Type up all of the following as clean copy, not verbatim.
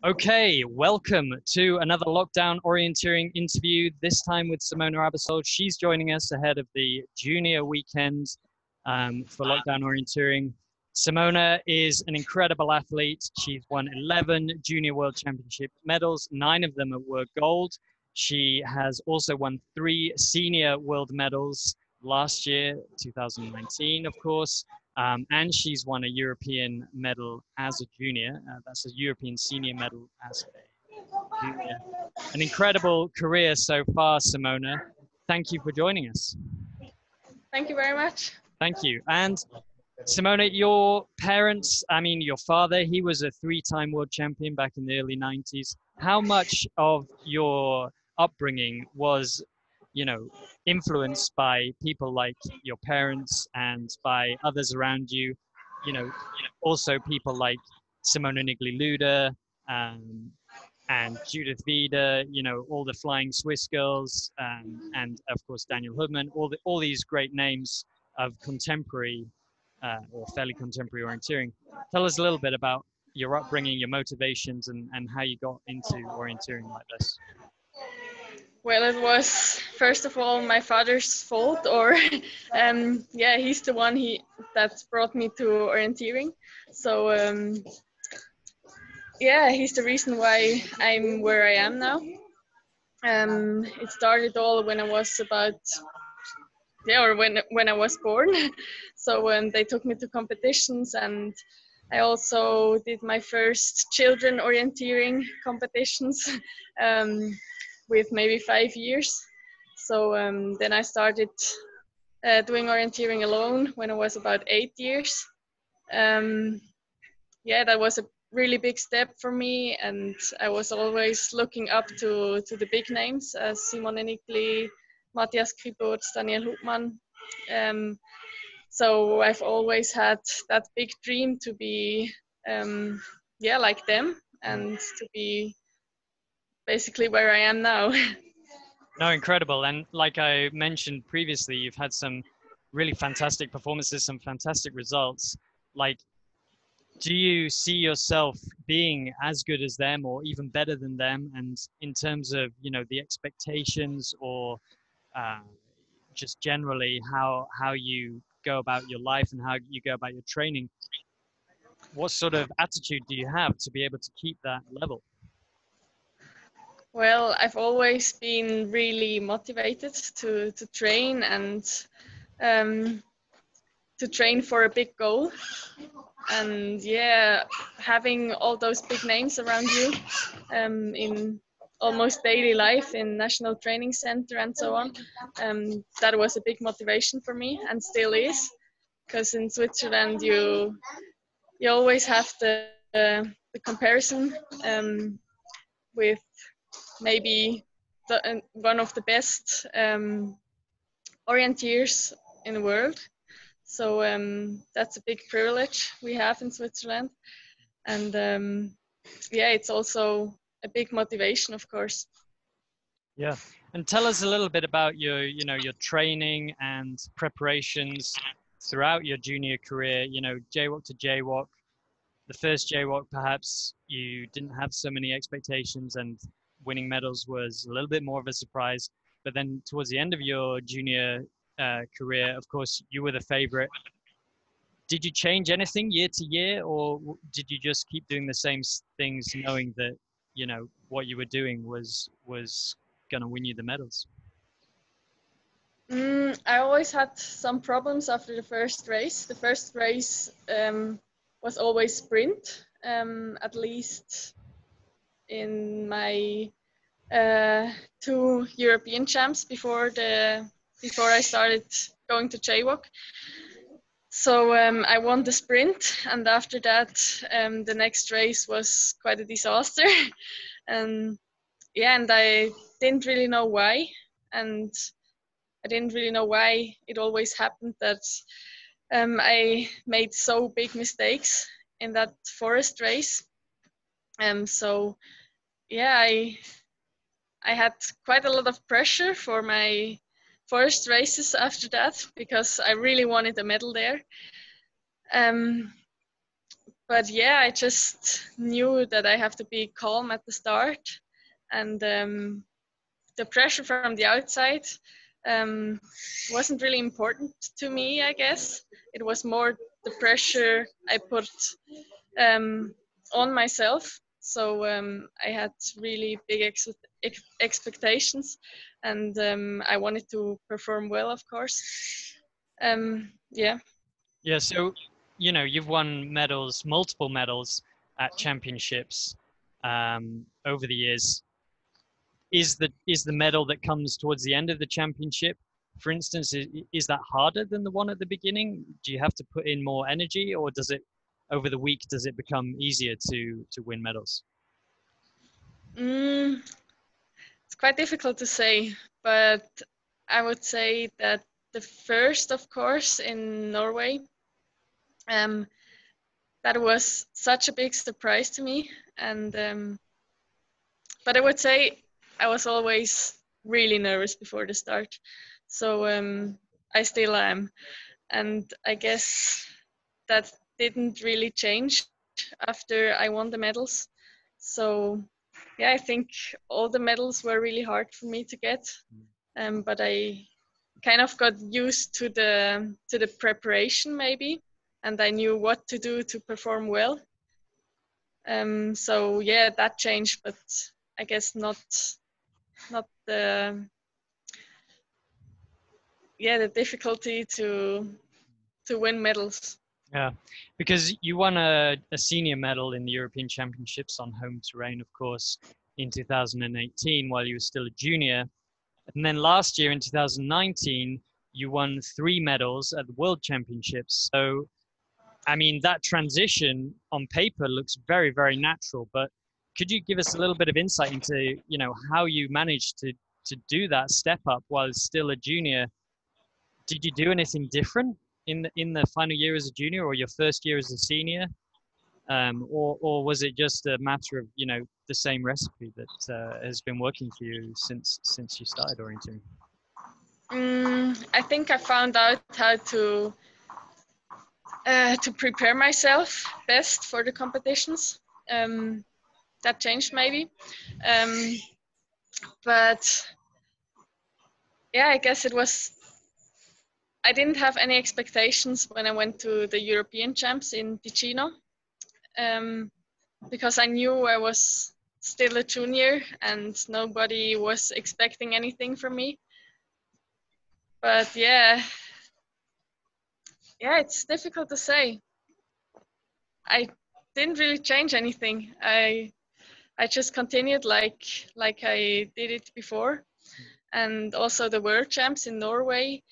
Okay, welcome to another lockdown orienteering interview, this time with Simona Aebersold. She's joining us ahead of the junior weekend for lockdown orienteering. Simona is an incredible athlete. She's won 11 junior world championship medals, 9 of them were gold. She has also won 3 senior world medals last year, 2019, of course. And she's won a European medal as a junior. That's a European senior medal as a junior. An incredible career so far, Simona. Thank you for joining us. Thank you very much. Thank you. And Simona, your parents, your father, he was a 3-time world champion back in the early 90s. How much of your upbringing was influenced by people like your parents and by others around you, also people like Simona Nigliluda and Judith Vida, all the flying Swiss girls, and of course Daniel Hubman, all these great names of contemporary or fairly contemporary orienteering. Tell us a little bit about your upbringing, your motivations, and how you got into orienteering like this. Well, it was first of all my father's fault, or yeah, he's the one that brought me to orienteering. So yeah, he's the reason why I'm where I am now. It started all when I was when I was born. So they took me to competitions, and I also did my first children orienteering competitions. With maybe 5 years. So then I started doing orienteering alone when I was about 8 years. Yeah, that was a really big step for me, and I was always looking up to the big names, Simona Nigli, Matthias Kribots, Daniel Hubman. So I've always had that big dream to be like them, and to be basically where I am now. No, incredible. And like I mentioned previously, you've had some really fantastic performances, some fantastic results. Like, do you see yourself being as good as them or even better than them? And in terms of, the expectations or just generally how you go about your life and how you go about your training, what sort of attitude do you have to be able to keep that level? Well, I've always been really motivated to train and to train for a big goal. And yeah, having all those big names around you in almost daily life in National Training Center and so on, that was a big motivation for me, and still is, because in Switzerland you always have the comparison with maybe one of the best orienteers in the world. So that's a big privilege we have in Switzerland. And yeah, it's also a big motivation, of course. Yeah. And tell us a little bit about your training and preparations throughout your junior career, JWOC to JWOC. The first JWOC, perhaps you didn't have so many expectations and winning medals was a little bit more of a surprise. But then towards the end of your junior career, of course, you were the favorite. Did you change anything year to year, or did you just keep doing the same things, knowing that, what you were doing was going to win you the medals? I always had some problems after the first race. The first race was always sprint, at least in my 2 European champs before I started going to JWOC. So I won the sprint, and after that the next race was quite a disaster. Yeah, and I didn't really know why, and I didn't really know why it always happened that I made so big mistakes in that forest race. So yeah, I had quite a lot of pressure for my forest races after that, because I really wanted a medal there. but yeah, I just knew that I have to be calm at the start, and the pressure from the outside um, wasn't really important to me, I guess. It was more the pressure I put um, on myself. So I had really big expectations, and I wanted to perform well, of course. Yeah. Yeah, so you've won medals, multiple medals at championships over the years. Is the medal that comes towards the end of the championship, for instance, is that harder than the one at the beginning? Do you have to put in more energy, or does it over the week does it become easier to win medals? Mm, it's quite difficult to say, but I would say that the first, of course, in Norway, um, that was such a big surprise to me. And but I would say I was always really nervous before the start, so I still am, and I guess that didn't really change after I won the medals. So yeah, I think all the medals were really hard for me to get, but I kind of got used to the preparation maybe, and I knew what to do to perform well. So yeah, that changed, but I guess not the difficulty to win medals. Yeah, because you won a senior medal in the European Championships on home terrain, of course, in 2018 while you were still a junior. And then last year in 2019, you won 3 medals at the World Championships. So, I mean, that transition on paper looks very, very natural. But could you give us a little bit of insight into, how you managed to do that step up while still a junior? Did you do anything different in the final year as a junior or your first year as a senior? Or was it just a matter of the same recipe that has been working for you since you started orienteering? I think I found out how to prepare myself best for the competitions. That changed maybe, um, but yeah, I guess it was. I didn't have any expectations when I went to the European Champs in Ticino, um, because I knew I was still a junior and nobody was expecting anything from me. But yeah, it's difficult to say. I didn't really change anything. I just continued like I did it before, and also the World Champs in Norway.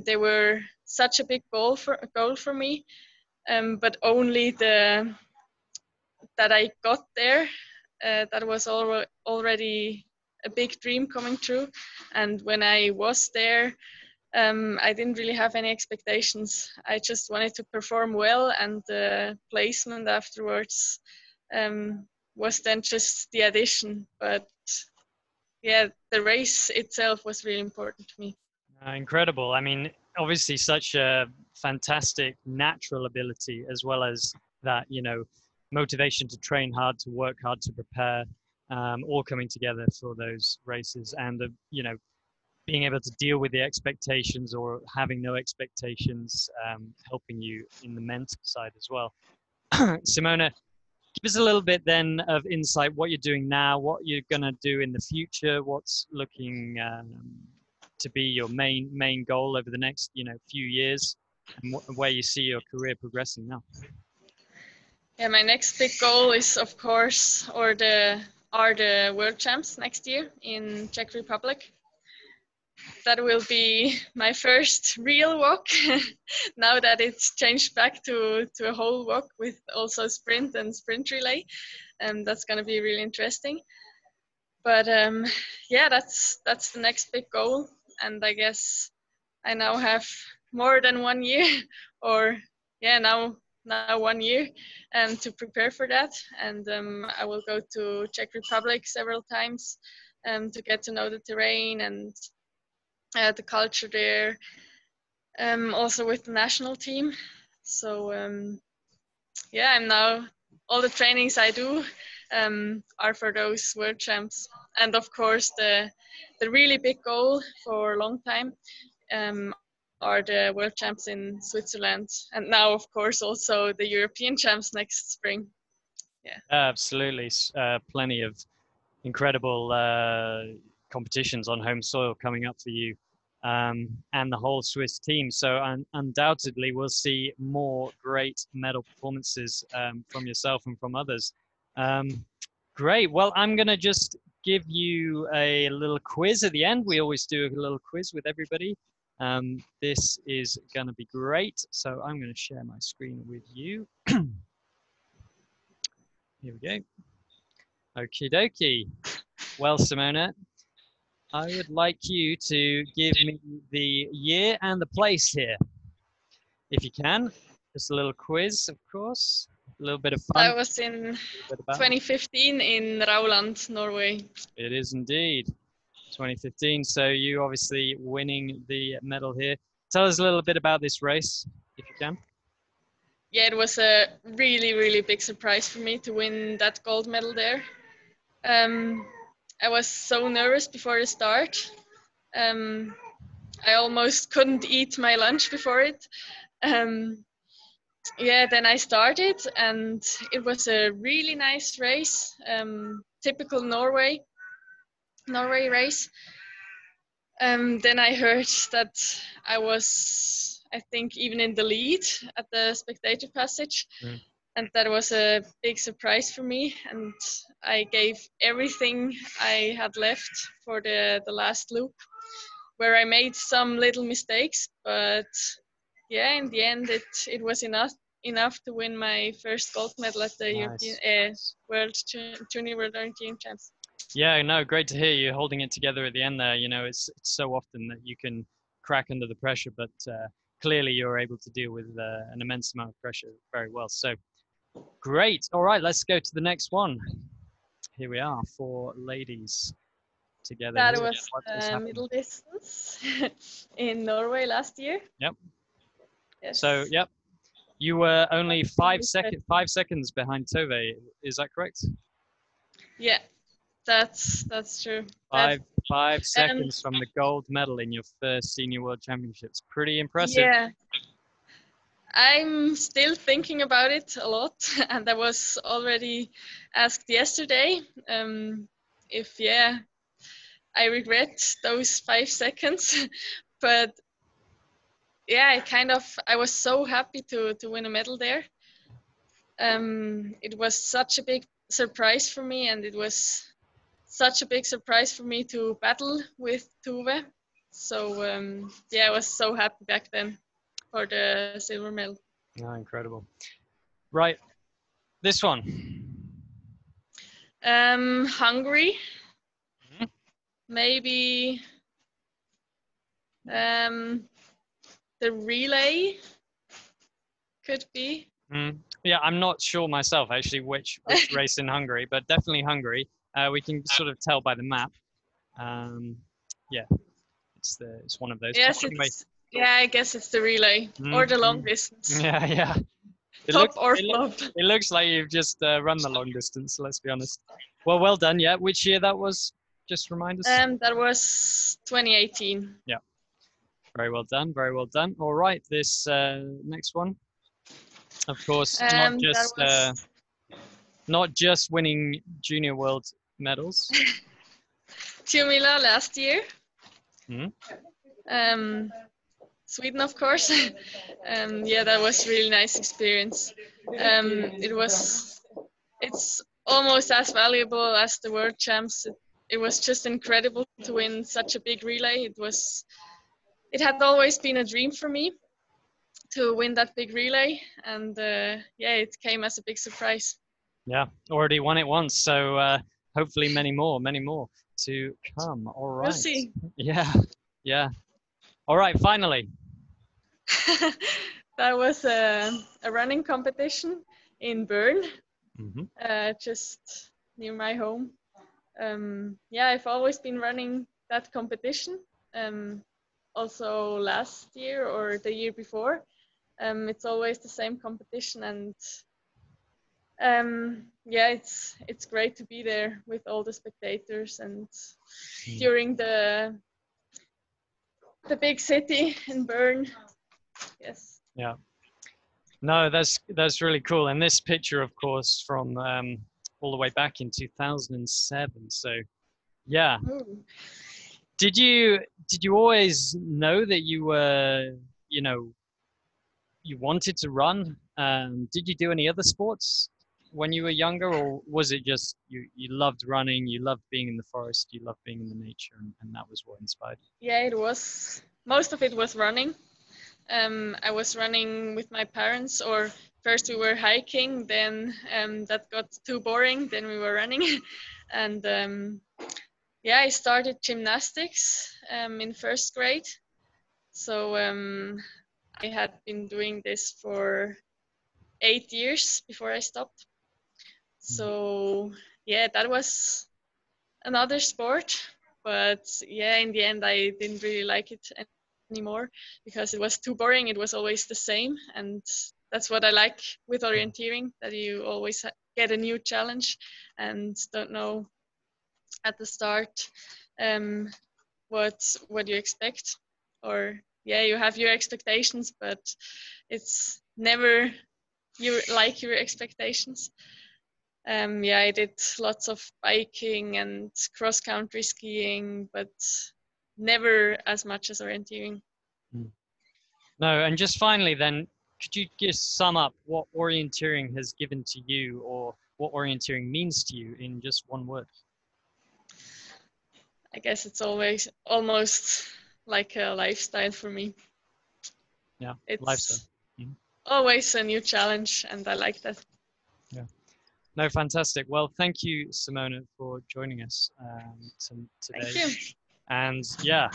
They were such a big goal for me, but only that I got there. That was already a big dream coming true, and when I was there, I didn't really have any expectations. I just wanted to perform well, and the placement afterwards was then just the addition. But yeah, the race itself was really important to me. Incredible. I mean, obviously, such a fantastic natural ability, as well as that, motivation to train hard, to work hard, to prepare, all coming together for those races, and being able to deal with the expectations or having no expectations, helping you in the mental side as well. Simona, give us a little bit then of insight what you're doing now, what you're going to do in the future, what's looking to be your main goal over the next few years, and where you see your career progressing now. Yeah, my next big goal is, of course, are the World Champs next year in Czech Republic. That will be my first real walk now that it's changed back to a whole walk with also sprint and sprint relay, and that's going to be really interesting. But yeah, that's the next big goal, and I guess I now have more than 1 year, or yeah, now 1 year, to prepare for that. And I will go to Czech Republic several times to get to know the terrain and the culture there. Also with the national team. So yeah, I'm now, all the trainings I do are for those world champs. And of course, the really big goal for a long time are the world champs in Switzerland. And now, of course, also the European champs next spring. Yeah. Absolutely. Plenty of incredible competitions on home soil coming up for you and the whole Swiss team. So undoubtedly, we'll see more great medal performances from yourself and from others. Great. Well, I'm going to just give you a little quiz at the end. We always do a little quiz with everybody. This is going to be great. So I'm going to share my screen with you. Here we go. Okie dokie. Well, Simona, I would like you to give me the year and the place here, if you can. Just a little quiz, of course. A little bit of fun. That was in 2015 in Rauland, Norway. It is indeed 2015. So you obviously winning the medal here. Tell us a little bit about this race, if you can. Yeah, it was a really, really big surprise for me to win that gold medal there. I was so nervous before the start. I almost couldn't eat my lunch before it. Yeah, then I started, and it was a really nice race, typical Norway race. Then I heard that I was, I think, even in the lead at the spectator passage. And that was a big surprise for me. And I gave everything I had left for the last loop, where I made some little mistakes. But yeah, in the end, it was enough to win my first gold medal at the European Junior World European Champs. Yeah, no, great to hear you holding it together at the end there. You know, it's so often that you can crack under the pressure, but clearly you're able to deal with an immense amount of pressure very well. So great. All right, let's go to the next one. Here we are, 4 ladies together. That here. was middle distance in Norway last year. Yep. Yes. So, yep. You were only 5 seconds behind Tove. Is that correct? Yeah, that's true. 5 seconds from the gold medal in your first Senior World Championships. Pretty impressive. Yeah. I'm still thinking about it a lot, and I was already asked yesterday if I regret those 5 seconds, but yeah, I was so happy to win a medal there. It was such a big surprise for me, and it was such a big surprise for me to battle with Tuve. So I was so happy back then for the silver medal. Oh, incredible. Right, this one. Hungary. Mm-hmm. Maybe the relay could be. Yeah, I'm not sure myself actually which race in Hungary, but definitely Hungary. We can sort of tell by the map. Yeah, it's one of those. Yes, I guess it's the relay or the long distance. Yeah. Top or flop. It looks like you've just run the long distance. Let's be honest. Well done. Yeah, which year that was? Just remind us. That was 2018. Yeah. Very well done. Very well done. All right, this next one. Of course, not just winning junior world medals. Tumila last year. Mm-hmm. Sweden, of course. That was really nice experience. It's almost as valuable as the world champs. It was just incredible to win such a big relay. It had always been a dream for me to win that big relay, and it came as a big surprise. Yeah, already won it once, so hopefully many more to come. All right. We'll see. Yeah. All right, finally. That was a running competition in Bern, just near my home. I've always been running that competition. Also last year or the year before. It's always the same competition, and Yeah, it's great to be there with all the spectators and during the big city in Bern. Yes. Yeah. No, that's really cool. And this picture, of course, from all the way back in 2007. So, yeah. Ooh. Did you always know that you were, you know, you wanted to run? Did you do any other sports when you were younger, or was it just you loved running, you loved being in the forest, you loved being in the nature, and that was what inspired you? Yeah, it was. Most of it was running. I was running with my parents, or first we were hiking, then that got too boring, then we were running. And yeah, I started gymnastics in first grade. So I had been doing this for 8 years before I stopped. So yeah, that was another sport. But yeah, in the end, I didn't really like it anymore because it was too boring. It was always the same. And that's what I like with orienteering, that you always get a new challenge and don't know at the start what you expect. Or yeah, you have your expectations, but it's never your expectations. Yeah, I did lots of biking and cross country skiing, but never as much as orienteering. No, and just finally, then, could you just sum up what orienteering has given to you, or what orienteering means to you, in just one word? I guess it's always almost like a lifestyle for me. Yeah, lifestyle. It's Mhm. always a new challenge, and I like that. Yeah. No, fantastic. Well, thank you, Simona, for joining us today. Thank you. And yeah,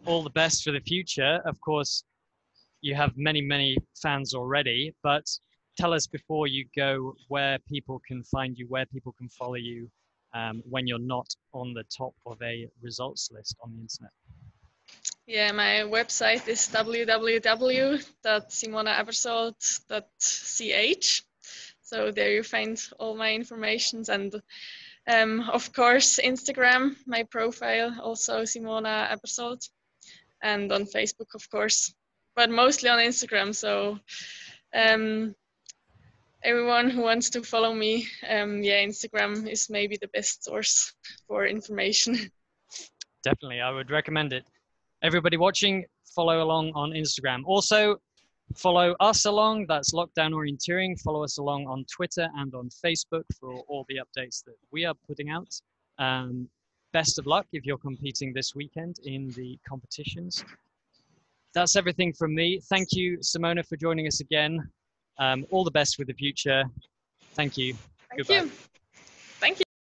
all the best for the future. Of course, you have many, many fans already, but tell us before you go where people can find you, where people can follow you when you're not on the top of a results list on the internet. Yeah, my website is www.simonaebersold.ch. So there you find all my informations, and of course Instagram, my profile also Simona Aebersold, and on Facebook of course, but mostly on Instagram. So everyone who wants to follow me, yeah, Instagram is maybe the best source for information. Definitely, I would recommend it. Everybody watching, follow along on Instagram. Also, follow us along, that's Lockdown Orienteering. Follow us along on Twitter and on Facebook for all the updates that we are putting out. Best of luck if you're competing this weekend in the competitions. That's everything from me. Thank you, Simona, for joining us again. All the best with the future. Thank you. Thank Goodbye. you.